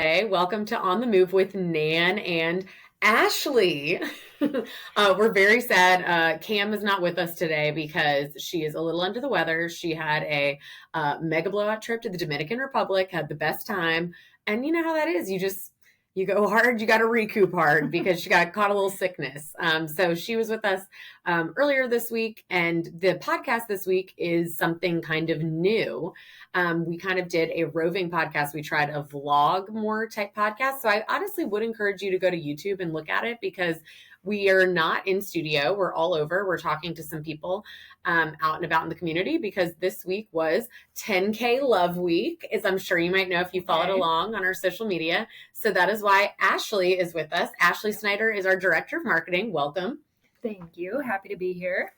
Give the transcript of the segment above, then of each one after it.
today. Welcome to On the Move with Nan and Ashlee. We're very sad. Cam is not with us today because she is a little under the weather. She had a mega blowout trip to the Dominican Republic, had the best time. And you know how that is. You go hard, you got to recoup hard because she got caught a little sickness. So she was with us earlier this week, and the podcast this week is something kind of new. We kind of did a roving podcast. We tried a vlog more type podcast. So I honestly would encourage you to go to YouTube and look at it because we are not in studio. We're all over. We're talking to some people out and about in the community because this week was 10K Love Week, as I'm sure you might know if you followed along on our social media. So that is why Ashlee is with us. Ashlee Snyder is our Director of Marketing. Welcome. Thank you. Happy to be here.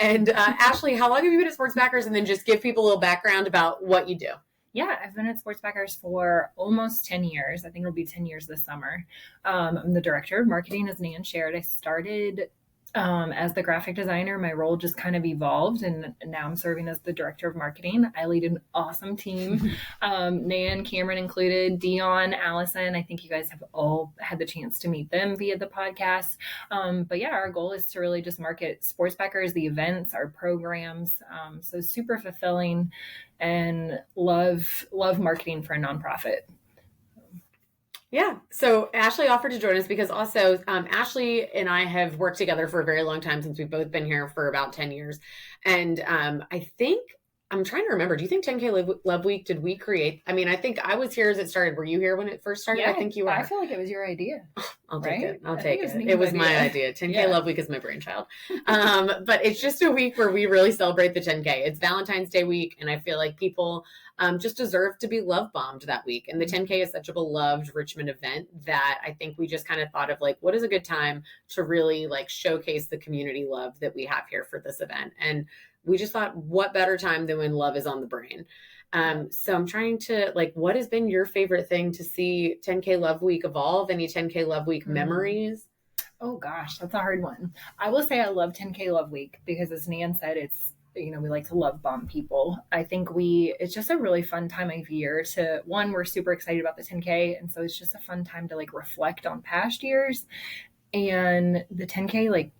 And Ashlee, how long have you been at Sports Backers? And then just give people a little background about what you do. Yeah, I've been at Sports Backers for almost 10 years. I think it'll be 10 years this summer. I'm the Director of Marketing, as Nan shared. I started as the graphic designer. My role just kind of evolved, and now I'm serving as the Director of Marketing. I lead an awesome team. Nan, Cameron included, Dion, Allison. I think you guys have all had the chance to meet them via the podcast. But yeah, our goal is to really just market Sports Backers, the events, our programs. So super fulfilling, and love marketing for a nonprofit. Yeah. So Ashlee offered to join us because also Ashlee and I have worked together for a very long time since we've both been here for about 10 years. And I think, I'm trying to remember, do you think 10K Love Week, did we create? I mean, I think I was here as it started. Were you here when it first started? Yeah, I think you were. I feel like it was your idea. I'll take right? it. I'll take it. It was my idea. 10K Yeah. Love Week is my brainchild. But it's just a week where we really celebrate the 10K. It's Valentine's Day week, and I feel like people just deserve to be love bombed that week. And the 10K is such a beloved Richmond event that I think we just kind of thought of like, what is a good time to really like showcase the community love that we have here for this event. And we just thought, what better time than when love is on the brain? So I'm trying to like, what has been your favorite thing to see 10K Love Week evolve? Any 10K Love Week memories? Oh gosh, that's a hard one. I will say I love 10K Love Week because, as Nan said, it's, we like to love bomb people. I think it's just a really fun time of year to, one, we're super excited about the 10K. And so it's just a fun time to like reflect on past years, and the 10K, like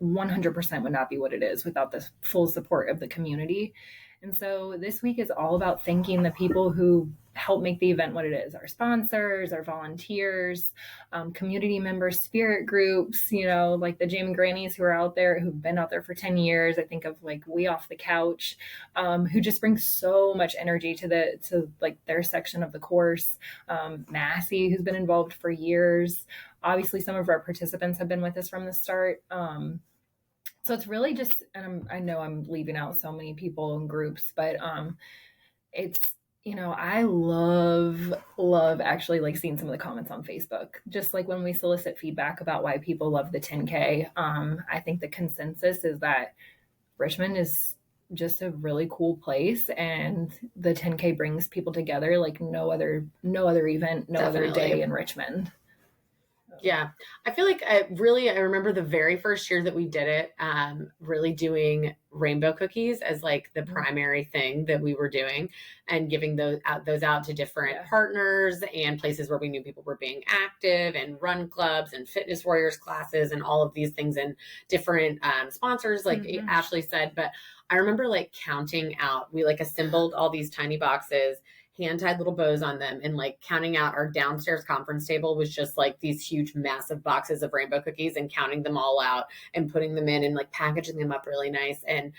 100% would not be what it is without the full support of the community. And so this week is all about thanking the people who help make the event what it is. Our sponsors, our volunteers, community members, spirit groups, like the Jam Grannies who are out there, who've been out there for 10 years. I think of like We Off the Couch, who just bring so much energy to like their section of the course. Massey, who's been involved for years. Obviously, some of our participants have been with us from the start. So it's really just, and I know I'm leaving out so many people and groups, but it's, I love actually like seeing some of the comments on Facebook, just like when we solicit feedback about why people love the 10K. I think the consensus is that Richmond is just a really cool place, and the 10K brings people together like no other event, no Definitely. other day in Richmond. Yeah, I feel like I remember the very first year that we did it, really doing rainbow cookies as like the primary thing that we were doing, and giving those out to different partners and places where we knew people were being active, and run clubs and fitness warriors classes and all of these things, and different sponsors like Ashlee said. But I remember like counting out, we like assembled all these tiny boxes, hand-tied little bows on them, and like counting out our downstairs conference table was just like these huge massive boxes of rainbow cookies, and counting them all out and putting them in and like packaging them up really nice. And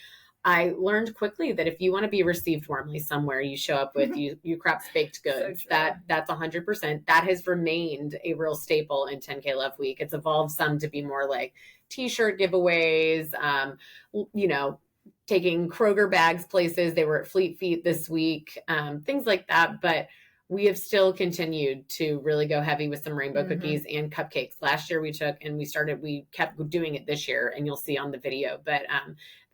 I learned quickly that if you want to be received warmly somewhere, you show up with Ukrop's baked goods. So That's 100%. That has remained a real staple in 10K Love Week. It's evolved some to be more like t-shirt giveaways, taking Kroger bags places. They were at Fleet Feet this week, things like that. But we have still continued to really go heavy with some rainbow cookies and cupcakes. Last year we kept doing it this year, and you'll see on the video. But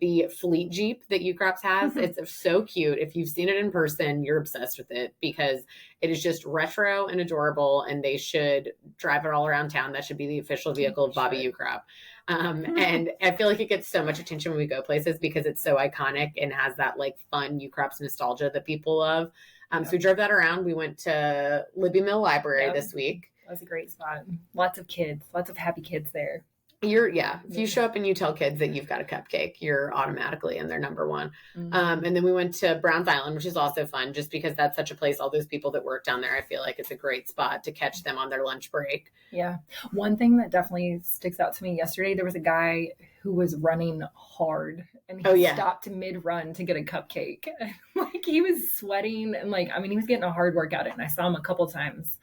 the Fleet Jeep that Ukrop's has, it's so cute. If you've seen it in person, you're obsessed with it because it is just retro and adorable, and they should drive it all around town. That should be the official vehicle of Bobby Ukrop. And I feel like it gets so much attention when we go places because it's so iconic and has that like fun Ukrop's nostalgia that people love. So we drove that around. We went to Libby Mill Library this week. That was a great spot. Lots of kids, lots of happy kids there. If you show up and you tell kids that you've got a cupcake, you're automatically in their number one. And then we went to Browns Island, which is also fun just because that's such a place. All those people that work down there, I feel like it's a great spot to catch them on their lunch break. Yeah. One thing that definitely sticks out to me yesterday, there was a guy who was running hard and he stopped mid-run to get a cupcake. Like he was sweating and he was getting a hard workout in. I saw him a couple times.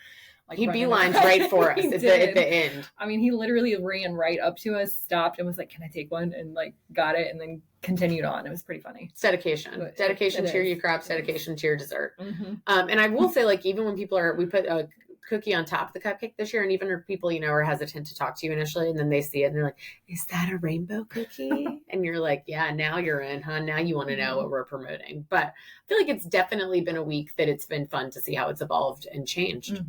He beelined right for us at the end. I mean, he literally ran right up to us, stopped, and was like, "Can I take one?" And got it, and then continued on. It was pretty funny. It's dedication. Dedication to your Ukrops, dedication to your dessert. And I will say, even when people we put a cookie on top of the cupcake this year, and even if people, are hesitant to talk to you initially, and then they see it and they're like, "Is that a rainbow cookie?" And you're like, "Yeah, now you're in, huh? Now you want to know what we're promoting." But I feel like it's definitely been a week that it's been fun to see how it's evolved and changed.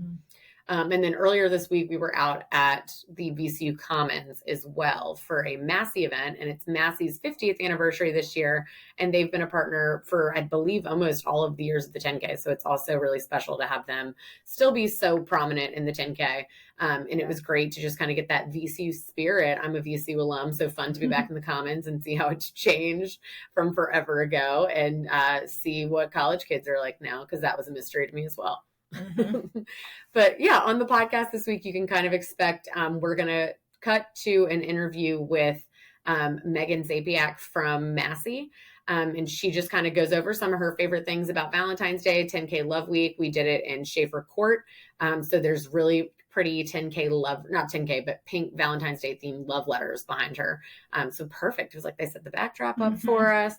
And then earlier this week, we were out at the VCU Commons as well for a Massey event. And it's Massey's 50th anniversary this year. And they've been a partner for, I believe, almost all of the years of the 10K. So it's also really special to have them still be so prominent in the 10K. And it was great to just kind of get that VCU spirit. I'm a VCU alum, so fun to be back in the Commons and see how it's changed from forever ago and see what college kids are like now, because that was a mystery to me as well. But yeah, on the podcast this week, you can kind of expect we're going to cut to an interview with Megan Zapiak from Massey. And she just kind of goes over some of her favorite things about Valentine's Day, 10K Love Week. We did it in Schaefer Court. So there's really pretty 10K love, not 10K, but pink Valentine's Day themed love letters behind her. So perfect. It was like they set the backdrop up for us.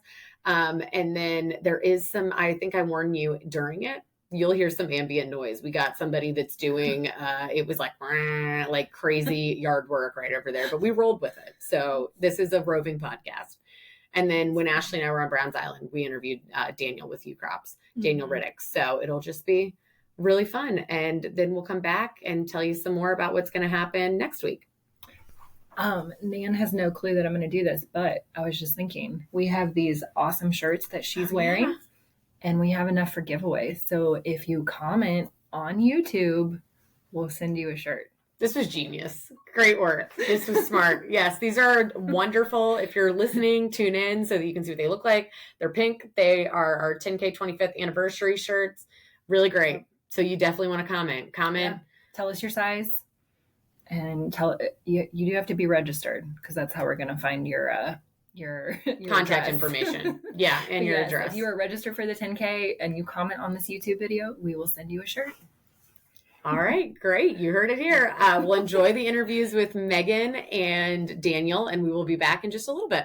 And then there is some, I think I warned you during it, you'll hear some ambient noise. We got somebody that's doing, it was like crazy yard work right over there, but we rolled with it. So this is a roving podcast. And then when Ashlee and I were on Browns Island, we interviewed Daniel with Ukrop's, Daniel Riddick. So it'll just be really fun. And then we'll come back and tell you some more about what's going to happen next week. Nan has no clue that I'm going to do this, but I was just thinking, we have these awesome shirts that she's wearing. Yeah. And we have enough for giveaways. So if you comment on YouTube, we'll send you a shirt. This was genius. Great work. This was smart. Yes, these are wonderful. If you're listening, tune in so that you can see what they look like. They're pink. They are our 10K 25th anniversary shirts. Really great. So you definitely want to comment. Yeah. Tell us your size. And you do have to be registered because that's how we're going to find your contact information. Yeah. And your address. If you are registered for the 10K and you comment on this YouTube video, we will send you a shirt. All right. Great. You heard it here. We'll enjoy the interviews with Megan and Daniel, and we will be back in just a little bit.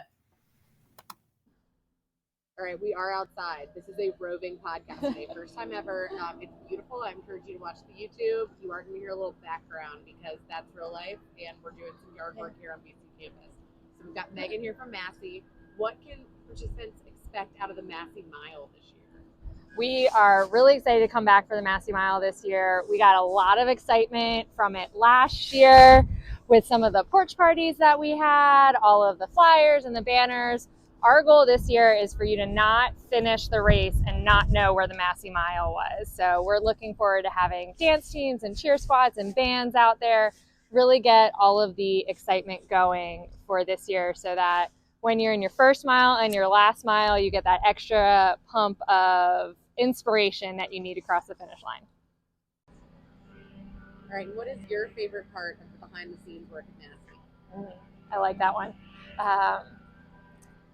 All right. We are outside. This is a roving podcast today. First time ever. It's beautiful. I encourage you to watch the YouTube. You are going to hear a little background because that's real life, and we're doing some yard work here on VCU campus. So we've got Megan here from Massey. What can participants expect out of the Massey Mile this year? We are really excited to come back for the Massey Mile this year. We got a lot of excitement from it last year with some of the porch parties that we had, all of the flyers and the banners. Our goal this year is for you to not finish the race and not know where the Massey Mile was. So we're looking forward to having dance teams and cheer squads and bands out there, really get all of the excitement going for this year so that when you're in your first mile and your last mile, you get that extra pump of inspiration that you need to cross the finish line. All right, what is your favorite part of the behind the scenes work at Massey? I like that one.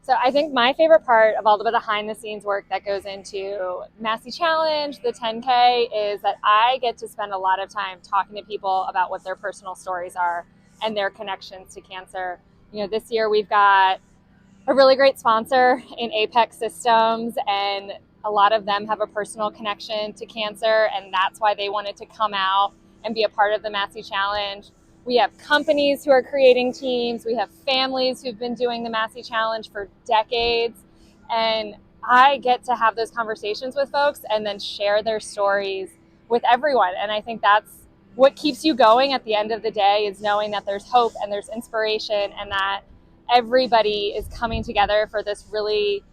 So I think my favorite part of all the behind the scenes work that goes into Massey Challenge, the 10K, is that I get to spend a lot of time talking to people about what their personal stories are and their connections to cancer. You know, this year we've got a really great sponsor in Apex Systems, and a lot of them have a personal connection to cancer, and that's why they wanted to come out and be a part of the Massey Challenge. We have companies who are creating teams. We have families who've been doing the Massey Challenge for decades. And I get to have those conversations with folks and then share their stories with everyone. And I think that's what keeps you going at the end of the day, is knowing that there's hope and there's inspiration and that everybody is coming together for this really,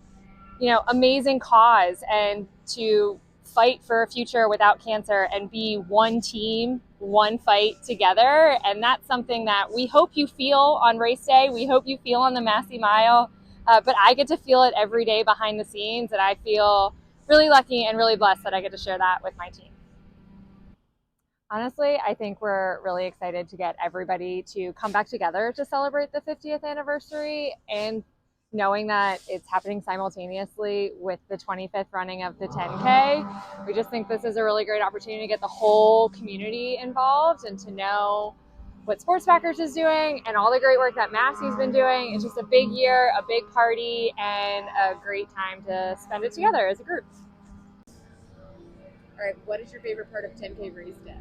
amazing cause, and to fight for a future without cancer and be one team, one fight together. And that's something that we hope you feel on race day. We hope you feel on the Massey Mile. But I get to feel it every day behind the scenes, and I feel really lucky and really blessed that I get to share that with my team. Honestly, I think we're really excited to get everybody to come back together to celebrate the 50th anniversary, and knowing that it's happening simultaneously with the 25th running of the 10K. We just think this is a really great opportunity to get the whole community involved and to know what Sports Backers is doing and all the great work that Massey's been doing. It's just a big year, a big party, and a great time to spend it together as a group. All right, what is your favorite part of 10K race day?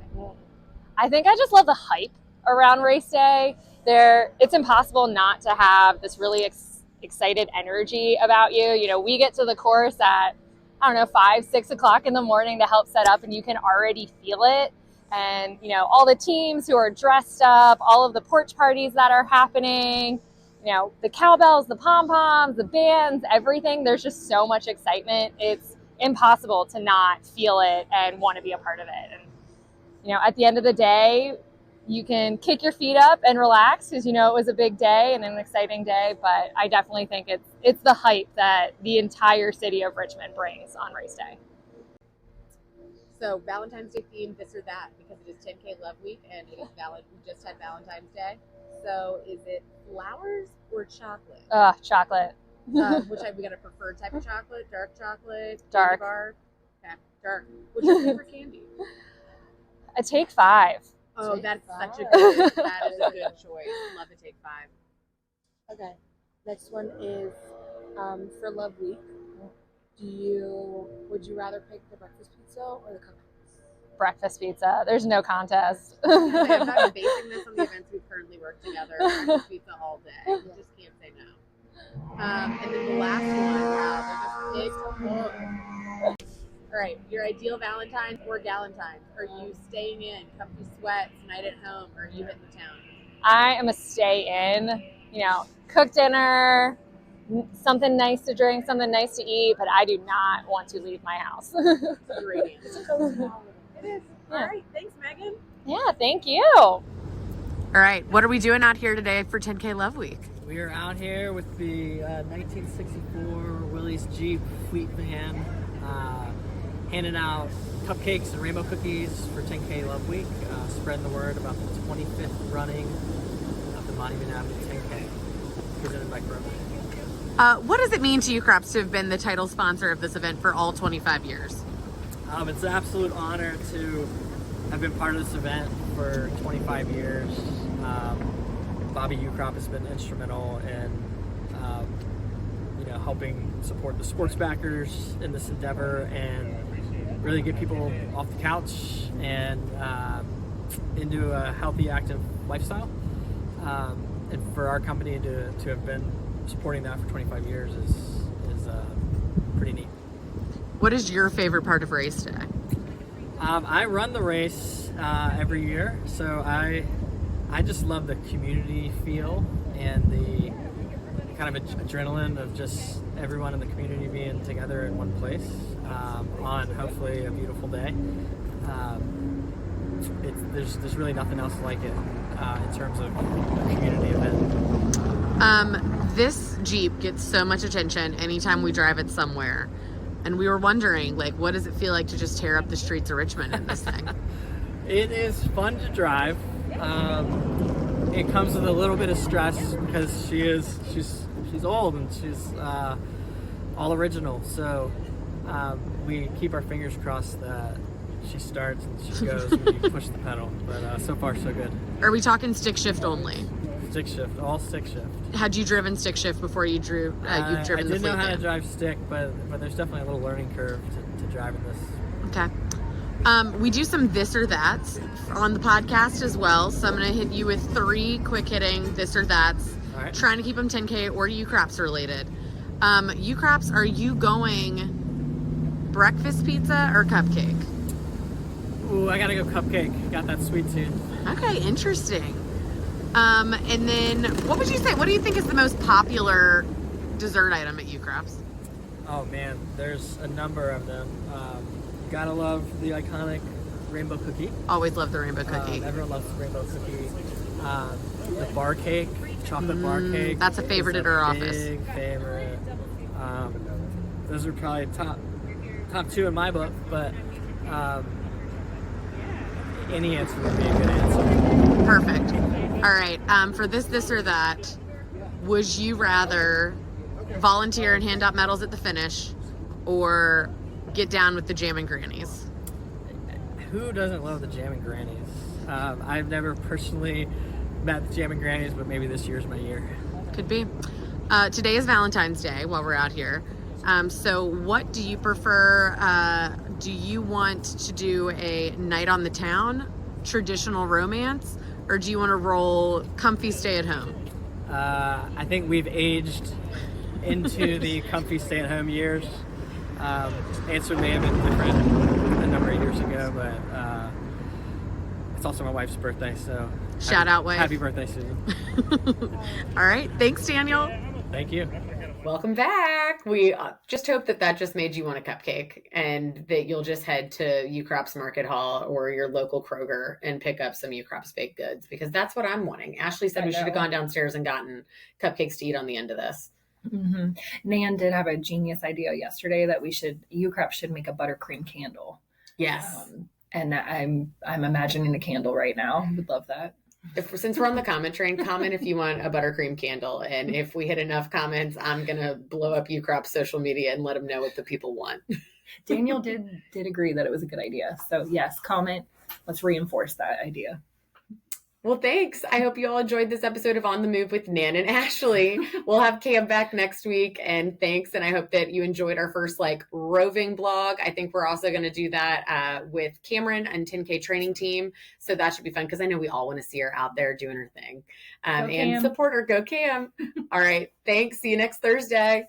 I think I just love the hype around race day. It's impossible not to have this really excited energy about you. You know, we get to the course at, 5, 6 o'clock in the morning to help set up, and you can already feel it. And, all the teams who are dressed up, all of the porch parties that are happening, the cowbells, the pom-poms, the bands, everything. There's just so much excitement. It's impossible to not feel it and want to be a part of it. And, at the end of the day, you can kick your feet up and relax because, it was a big day and an exciting day. But I definitely think it's the hype that the entire city of Richmond brings on race day. So Valentine's Day theme, this or that, because it is 10K Love Week and it is we just had Valentine's Day. So is it flowers or chocolate? Chocolate. We got a preferred type of chocolate, dark chocolate, dark. Bar. Okay, dark. What's your favorite candy? A Take 5. Oh, that's such a good choice. Love a Take 5. Okay, next one is for Love Week. Would you rather pick the breakfast pizza or the cupcakes? Breakfast pizza. There's no contest. If I'm basing this on the events we've currently worked together, breakfast pizza all day. You just can't say no. And then the last one, there's a big. All right, your ideal Valentine's or Galentine's? Are you staying in, comfy sweats, night at home, or are you hitting the town? I am a stay in. Cook dinner, something nice to drink, something nice to eat, but I do not want to leave my house. Great answer. It is. All right, thanks, Megan. Yeah, thank you. All right, what are we doing out here today for 10K Love Week? We are out here with the 1964 Willys Jeep Fleet Van, handing out cupcakes and rainbow cookies for 10K Love Week, spreading the word about the 25th running of the Monument Avenue 10K, presented by Ukrop. What does it mean to Ukrops to have been the title sponsor of this event for all 25 years? It's an absolute honor to have been part of this event for 25 years. Bobby Ukrop has been instrumental in helping support the sports backers in this endeavor and really get people off the couch and into a healthy, active lifestyle. And for our company to have been supporting that for 25 years is pretty neat. What is your favorite part of race day? I run the race every year, so I just love the community feel and the kind of adrenaline of just everyone in the community being together in one place on hopefully a beautiful day. There's really nothing else like it in terms of a community event. This Jeep gets so much attention anytime we drive it somewhere. And we were wondering, what does it feel like to just tear up the streets of Richmond in this thing? It is fun to drive. It comes with a little bit of stress because she's old and she's all original. So we keep our fingers crossed that she starts and she goes when you push the pedal. But so far so good. Are we talking stick shift only? Stick shift, all stick shift. Had you driven stick shift before you've driven the I didn't know how to van? drive stick, but there's definitely a little learning curve to driving this. Okay. We do some this or that's on the podcast as well. So I'm going to hit you with 3 quick hitting this or that's. All right. Trying to keep them 10K or Ukrops related. Ukrops, are you going breakfast pizza or cupcake? Ooh, I gotta go cupcake. Got that sweet tooth. Okay, interesting. And then what would you say? What do you think is the most popular dessert item at Ukrops? Oh man, there's a number of them. Gotta love the iconic rainbow cookie. Always love the rainbow cookie. Everyone loves the rainbow cookie. The bar cake, chocolate bar cake. That's a favorite at our office. Big favorite. Those are probably top two in my book, but any answer would be a good answer. Perfect. All right. For this or that, would you rather volunteer and hand out medals at the finish, or get down with the Jammin' Grannies? Who doesn't love the Jammin' Grannies? I've never personally met the Jammin' Grannies, but maybe this year's my year. Could be. Today is Valentine's Day while we're out here. So what do you prefer? Do you want to do a night on the town, traditional romance, or do you want to roll comfy stay at home? I think we've aged into the comfy stay at home years. Answer may have been different a number of years ago, but it's also my wife's birthday, so shout out, wife. Happy birthday, Susan. All right. Thanks, Daniel. Thank you. Welcome back. We just hope that just made you want a cupcake, and that you'll just head to Ukrop's Market Hall or your local Kroger and pick up some Ukrop's baked goods, because that's what I'm wanting. Ashley said we should have gone downstairs and gotten cupcakes to eat on the end of this. Mm-hmm. Nan did have a genius idea yesterday that Ukrop should make a buttercream candle. Yes. And I'm imagining the candle right now. Would love that. Since we're on the comment train, comment if you want a buttercream candle. And if we hit enough comments, I'm going to blow up Ukrop's social media and let them know what the people want. Daniel did agree that it was a good idea. So yes, comment. Let's reinforce that idea. Well, thanks. I hope you all enjoyed this episode of On the Move with Nan and Ashlee. We'll have Cam back next week, and thanks. And I hope that you enjoyed our first roving blog. I think we're also going to do that with Cameron and 10K training team. So that should be fun, because I know we all want to see her out there doing her thing. And support her. Go Cam. All right. Thanks. See you next Thursday.